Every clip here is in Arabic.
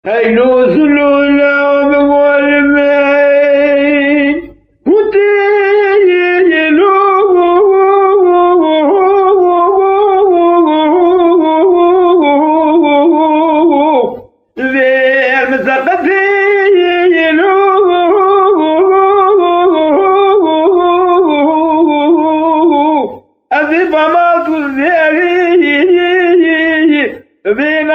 Hey luzlu la والمين وتيلو ذي المزقتيلو أذي بما تزيري بين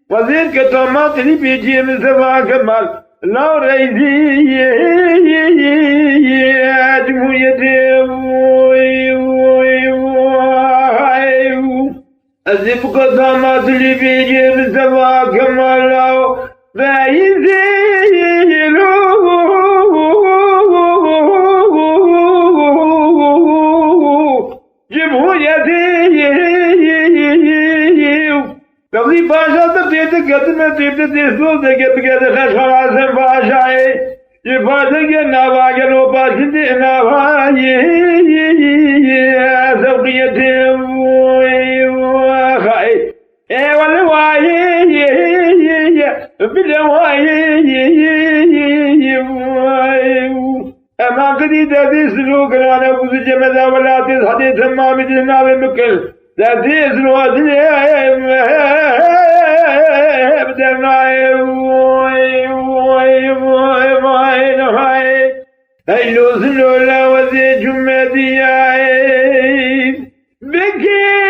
وزير كتمات لي بيجي من سبع كمال لا ريدي أدمو أزيب كتمات لي بيجي من سبع كمال لا ريدي कभी भाषा तो देते कहते मैं देते देशों से कहते कहते खशखरा से भाषाए ये भाषा के नावागे लो पासिंदे नावाये सब ये थे खाए ए वाले वाये बिले वाये अमा कदी दादी स्लो कराने कुछ जमेदा वाला ते सादे थम्मा में नावे मुकल दादी स्लो असले اللوزلو لا وزي جمدي بكي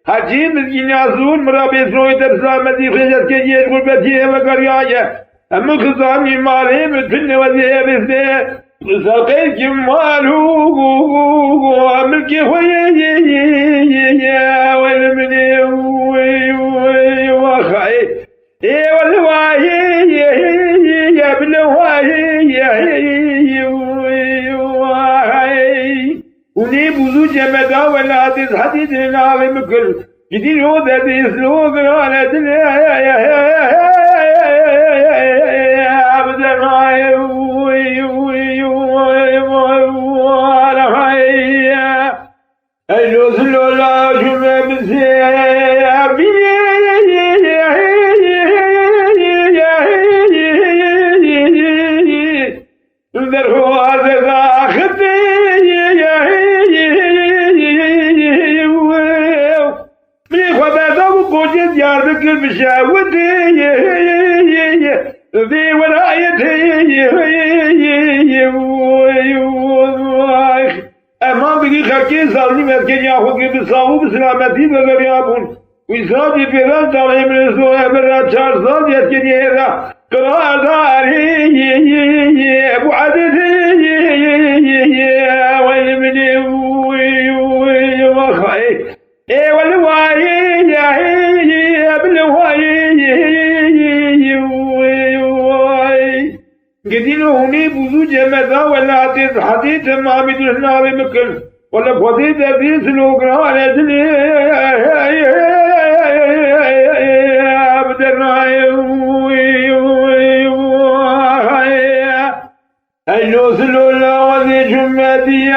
حجيم الجنازون مرابي سنوي تبسا مدي خجت كجير قربتي وقريايا أما خزاني مالي متفن وزيه بسنه ساقي كمالو ملكي خويا والمني وخاي اي والواي يا بالواي وني بوزو جمدا ولا حديث حديث ناوي مكل جدي رو ددي سلو قرانه عبد الراي اللوزلو لا جمع بزيابي ذرهو هذا أخذي من خبازه وقوجد ياربك المشاودي ذي ولايتي اما بگی خاکی ظالمی مرکن یا خوکی بساو بسلامتی بگریابون ویسادی پیران داره مرسوه برا 4 سال یتکن یه را قرار داری ابو عددی ویل منی وخواهی ای والواهی قدين هوني بوزو جمدا ولا حديث ما بدنا بمكل ولا فديد حديث لوغرا على دلي بدنا ايو سلو لا وذي جمدي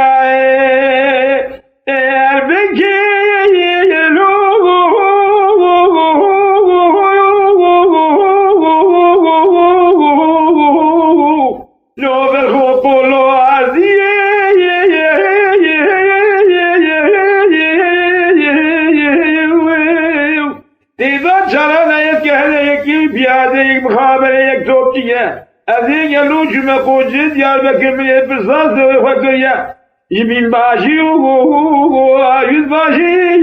أذين يلوج مقوجد ياربكر من البرساس وفقريا يمين باشي ويد باشي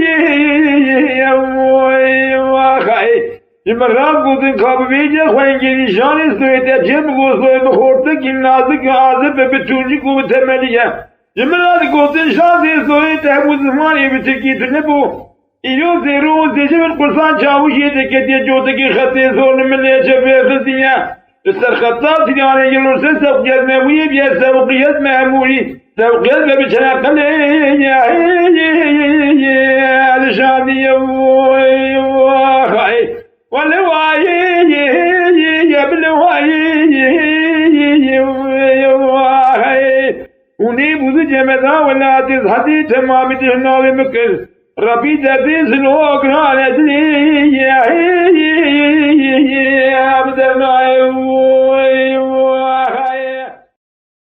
وخاي يمران قوتن قاببيجا خوينجي نشاني سويتا جم قوسوي بخورتك النازك عازب بتونجي قوة تماليا جملات قوتن شازي سوري تهبو زماني بتكي تنبو إيو زيرو زيجب القرصان چاوشي تكتي جوتكي خطي سور نملي چبه خطيا السر خطاب سيدياني يلور سن سوقيت مهموني بيا سوقيت مهموني سوقيت ببچنا قلي الشادي يوخي والواي يبلواي وني بوزي جمدا ولا تزهدي تمامي تهنالي مكر ربي دبي سنوك نالتني يا بدنا